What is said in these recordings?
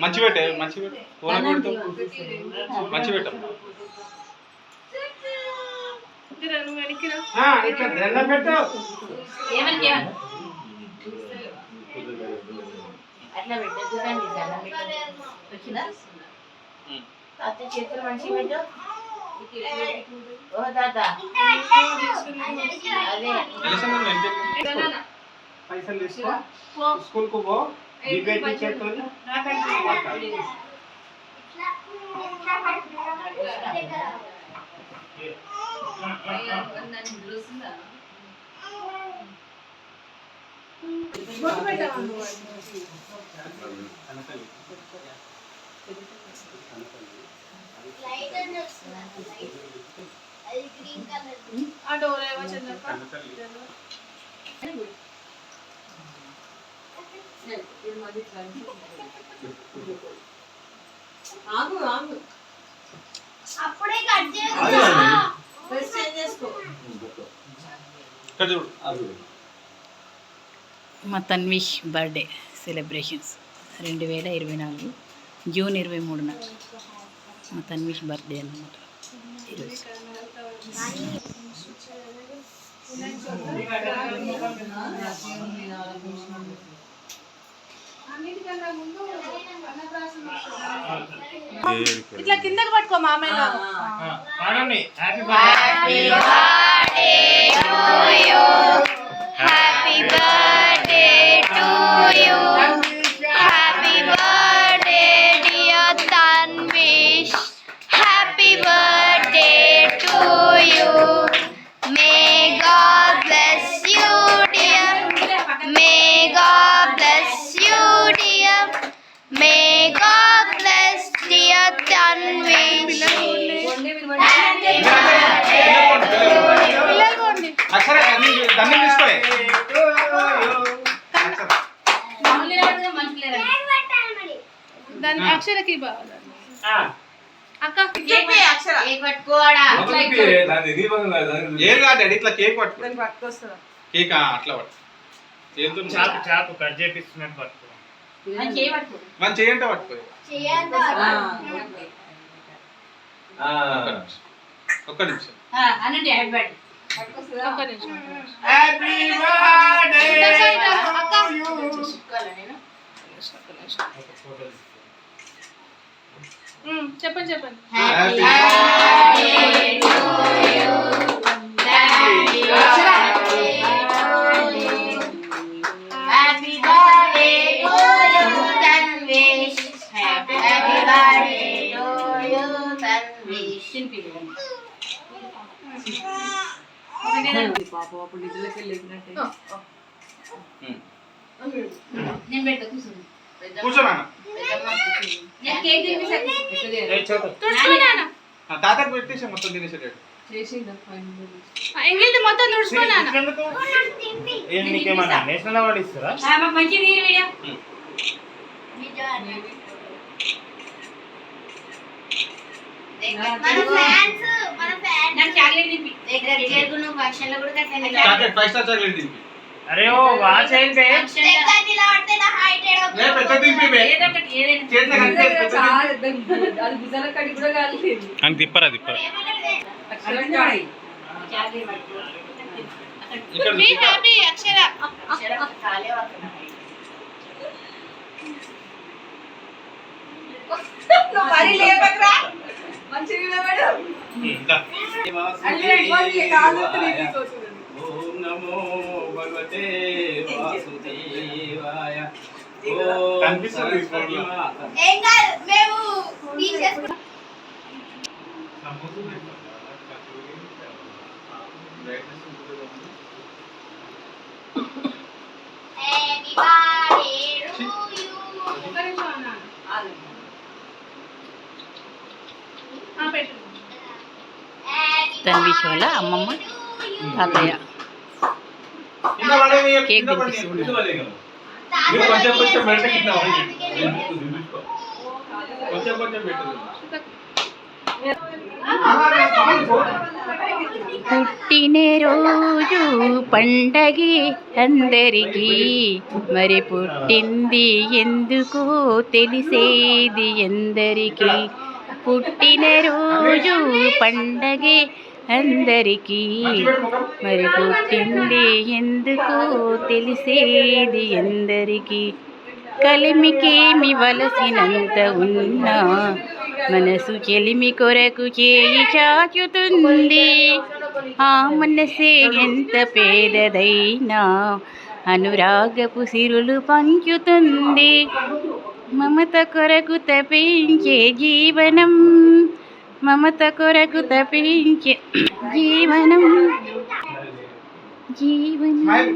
మంచి పెట్టే మంచి మంచి పెట్ట అట్లా పెట్టద్దు చేతులు మంచిగా పెట్టు. ఓ తాత అదే పైసలు తీసుకో స్కూల్ కు పో డిబేట్ టీచర్తో అప్పుడే కట్ చేసుకో. మా తన్విష్ బర్త్డే సెలబ్రేషన్స్ 2024 జూన్ 23న మా తన్విష్ బర్త్డే అన్నమాట ఈరోజు. ఇట్లా కిందకి పట్టుకో మామయ్య. Happy birthday to you, happy birthday to you, happy birthday dear Tanvish, happy birthday to you. May God bless you dear, may God bless you dear, may God bless dear Tanvish. అక్షరకి అక్క ఇట్లా కేక్ పట్టుకొస్తా కేక్ అట్లా చాపు cut చేపిస్తున్నట్టు పట్టుకో మన చేయంట పట్టుకో. ఒక్క నిమిషం అనండి హ్యాపీ బర్త్డే. చెప్పండి చెప్పండి. తాతకు పెట్టేసి మొత్తం తినేసేటట్టు ఎంగిల్ మొత్తం తుడుచుకున్నాను. నీకేమన్నా నేషనల్ అవార్డు ఇస్తారా? మంచి వీడియో అరే ఓ వాచ్ అయితే తిప్పరా తిప్పరా అక్షర ఓం నమో భగవతే వాసుదేవాయ. తన్విష్ వాళ్ళ అమ్మమ్మ తాతయ్య కేక్ తినిపిస్తున్నారు. మీరు కొంచెం కొంచెం పెడితే కింద కొంచెం కొంచెం పెట్టు. పుట్టినరోజు పండగే అందరికీ, మరి పుట్టింది ఎందుకో తెలిసేది ఎందరికీ. పుట్టినరోజు పండగే అందరికీ, మరి పుట్టింది ఎందుకో తెలిసేది ఎందరికీ. కలిమికేమి వలసినంత ఉన్నా మనసు చెలిమి కొరకు చేయి చాచుతుంది. ఆ మనసే ఎంత పేదదైనా అనురాగపు సిరులు పంచుతుంది. మమత కొరకు తపించే జీవనం, మమత కొరకు తపించే జీవనం, జీవనం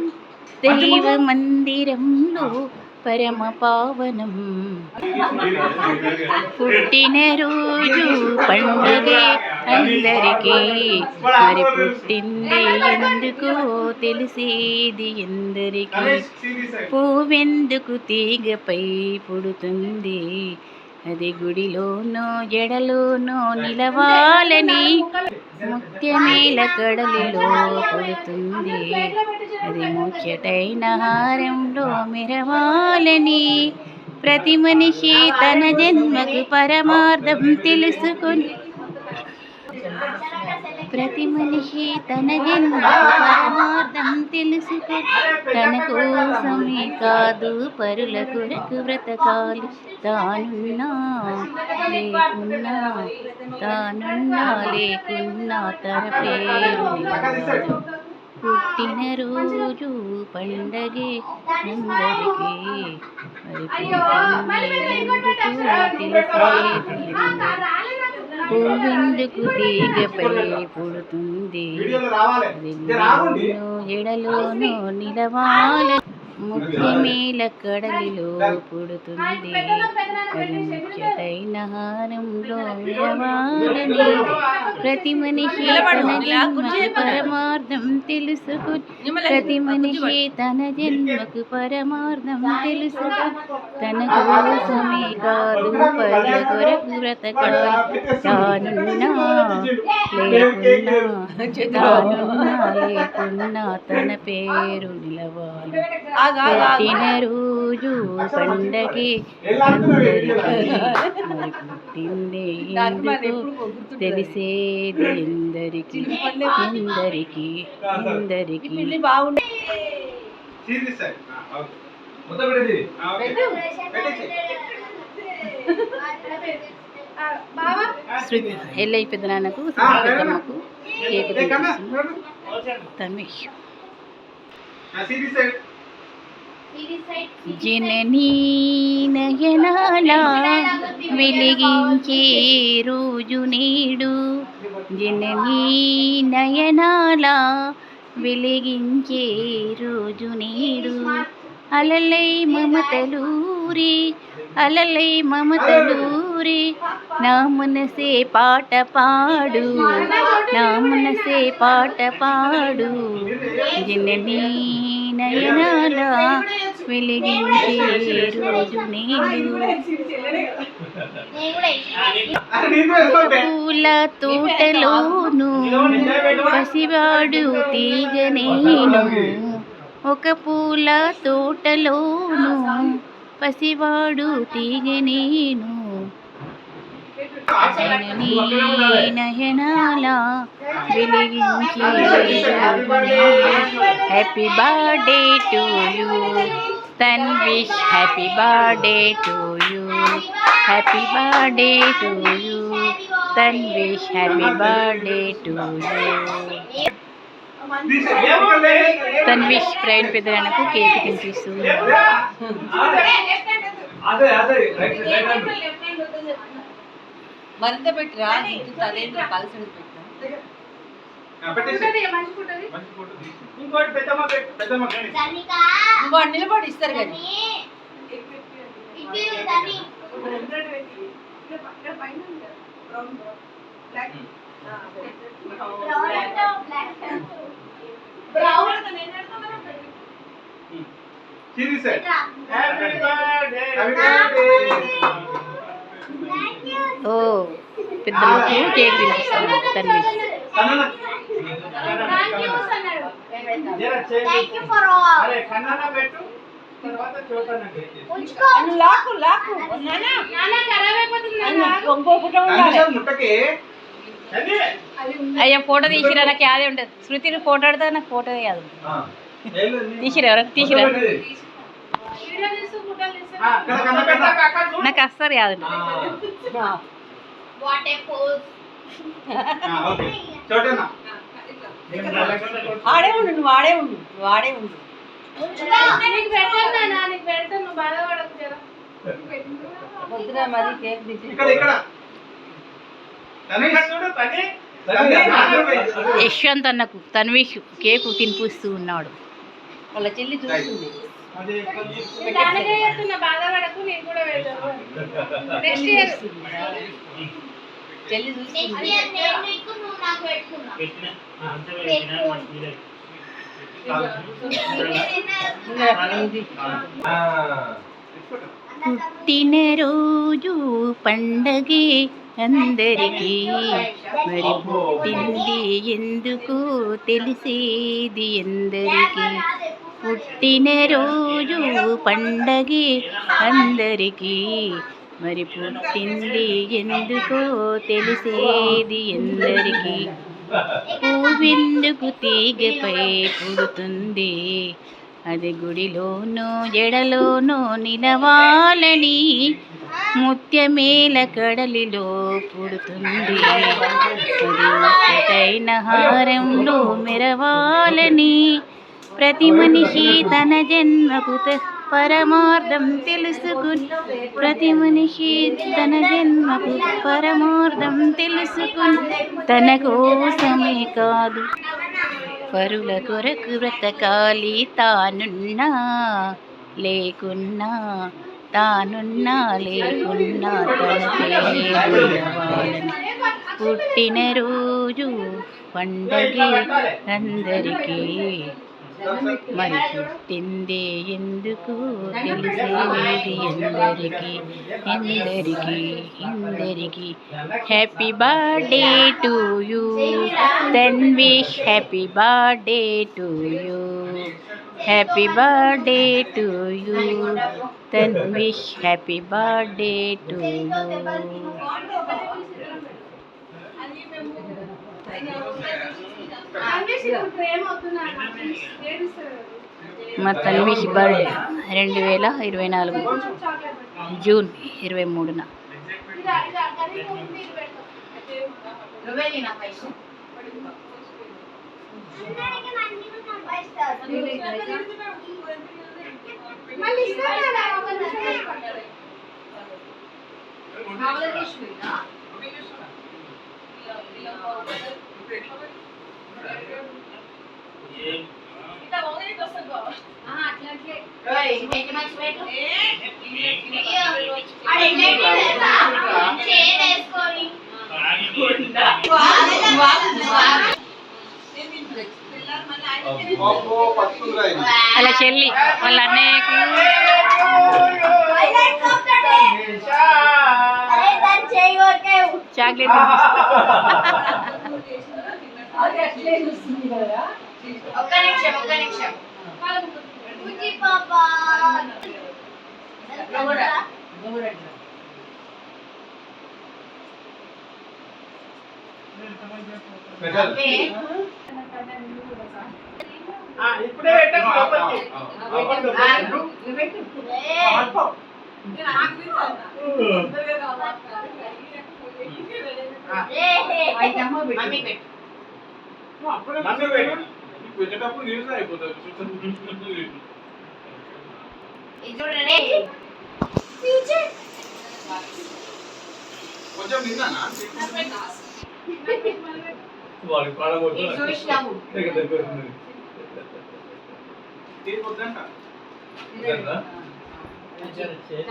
దైవ మందిరంలో పరమ పావనం. పుట్టినరోజు పండుగే అందరికీ, మరి పుట్టింది ఎందుకో తెలిసేది ఎందరికీ. పువ్వెందుకు తీగపై పుడుతుంది, అది గుడిలోనో జడలోనో నిలవాలని. ముత్యమేల కడలిలో పుడుతుంది, అది ముచ్చటైన హారంలో మెరవాలని. ప్రతి మనిషి తన జన్మకు పరమార్థం తెలుసుకొని, ప్రతి మనిషి తన జన్మకు పరమార్థం తెలుసుకొని, తన కోసమే కాదు పరుల కొరకు బ్రతకాలి. తానున్నా లేకున్నా, తానున్నా లేకున్నా తన పేరు నిలవాలి. పుట్టినరోజు పండగే అందరికీ, మరి పువ్వెందుకు తీగపై పుడుతుంది, అది గుడిలోనో ఎడలోనో నిలవాలి. ముత్యమేల కడలిలో పుడుతుంది, అది ముచ్చటైన హారంలో మెరవాలని. ప్రతి మనిషి తన జన్మకు పరమార్థం తెలుసుకొని, ప్రతి మనిషి తన జన్మకు పరమార్థం తెలుసుకొని, తన కోసమే కాదు పరుల కొరకు బ్రతకాలి. తానున్నా లేకున్నా, తానున్నా లేకున్నా తన పేరు నిలవాలి. పుట్టినరోజు పండగే అందరికీ, మరి పుట్టింది ఎందుకో తెలిసేది ఎందరికీ, ఎందరికీ, ఎందరికీ. శృతి ఎల్లయ్య పెద్దనాన్నకు, పెద్దమ్మకు కేక్ తినిపిస్తుంది తన్విష్. జననీ నయనాల వెలిగించే రోజు నేడు, జననీ నయనాల వెలిగించే రోజు నేడు. అలలై మమతలూరి, అలలై మమతలూరి, నా మనసే పాట పాడు, నా మనసే పాట పాడు. జననీ నయనాల వెలిగించే రోజు నేడు. పూల తోటలోను పసివాడు తీగ నేను, ఒక పూల తోటలోను పసివాడు తీగ నేను. జననీ నయనాల వెలిగించే happy birthday to you Tanvish, happy birthday to you, happy birthday to you Tanvish, happy birthday to you. Tanvish Praveen పెద్దనాన్నకు కేక్ తినిపిస్తూ మరింత పెట్టిరా, అదేంటో కలిసి పెట్టా. నిలబడి ఇస్తారు కానీ She said, Happy birthday. Happy birthday. ఓ పెద్దలకు కేక్ తినిపిస్తాను Tanvish. Thank you for all. అరే కన్నానా పెట్టు తర్వాత చూస్తానండి. లాకు లాకు నాన్న ఖరాబ్ అయిపోతుంది నాన్న. ఇంకో ఫోటో ఉండాలి. కనీసం ముట్టకే. అది అయ్యా ఫోటో తీసిరా, నాకు యాదే ఉంటుంది. శృతిని ఫోటో ఆడితే నాకు ఫోటో యాదు. తీసిరా, ఎవరైనా తీసిరా, వీడియో తీస్తూ ఫోటోలు తీస్తూ కన్న పెట్ట అక్క చూడు. నాకు అస్సలు యాదు. What a pose. ఓకే చూడనా. ఆడే ఉండు, నువ్వు ఆడే ఉండు, నువ్వు ఆడే ఉండు. నీకు పెడతాను నాన్న, నీకు పెడతాను, నువ్వు బాధపడకు జరా. వద్దురా మరి కేక్ తీసి. ఇక్కడ ఇక్కడ తనీష్ చూడు తనీష్. యశ్వంత్ అన్నకు తన్విష్ కేకు తినిపిస్తూ ఉన్నాడు. వాళ్ళ చెల్లి చూస్తుంది. నేను దానికే చెప్తున్నా, బాధపడకు, నేను కూడా పెడతాను. నెక్స్ట్ ఇయర్ చెల్లి Next చూస్తుంది. year నేను నీకు నువ్వు నాకు పెట్టుకున్నా. పుట్టినరోజు పండగే అందరికీ, మరి పుట్టింది ఎందుకు తెలిసేది ఎందరికీ. పుట్టినరోజు పండగే అందరికీ, మరి పుట్టింది ఎందుకో తెలిసేది ఎందరికీ. పువ్వెందుకు తీగపై పుడుతుంది, అది గుడిలోనో జడలోనో నిలవాలని, ముత్యమేల కడలిలో పుడుతుంది, అది ఒక్కటైన హారంలో మెరవాలని. ప్రతి మనిషి తన జన్మకు పరమార్థం తెలుసుకుని, ప్రతి మనిషి తన జన్మకు పరమార్థం తెలుసుకుని, తన కోసమే కాదు పరుల కొరకు బ్రతకాలి. తానున్నా లేకున్నా, తానున్నా లేకున్నా తన పేరువాలని. పుట్టినరోజు పండగే అందరికీ, మరి పుట్టిందే ఎందుకు తెలిసేది ఎందరికీ ఎందరికీ ఎందరికీ. Happy birthday to you Tanvish, happy birthday to you, happy birthday to you Tanvish, happy birthday to you. మా తన్విష్ బర్త్డే 2024 జూన్ 23న. అలా చెల్లి వాళ్ళ అన్నయ్యకు చాక్లెట్ ఒక్క నిమిషం బుజ్జి పాపా ఇప్పుడే పెట్టండి లోపలికి. మమ్మీ పెట్టు. మమ్మీ పెట్టు. పెట్టేటప్పుడు న్యూస్ అయిపోతుంది. ఇది చూడండి. కొంచెం నిన్నానా ఇది చూసినాము. వద్దంట.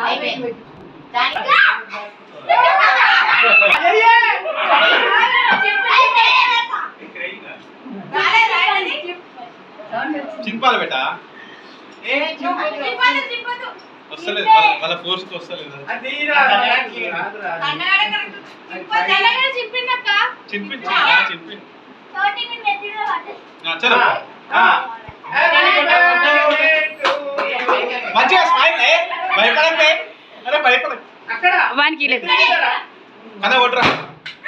అయిపోయింది. దానికి చింపాలి బెట్ట వస్తలేదు వాళ్ళ ఫోర్స్కి వస్తలేదు చింపినక్క చింపించు చింపించు చలో మంచిగా స్మైల్ భయపడండి అరే భయపడ వానికి లేదు కన్నా కొట్టురా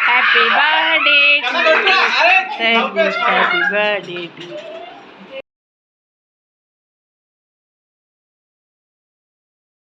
హ్యాపీ బర్త్డే కన్నా కొట్టురా అరే హ్యాపీ బర్త్డే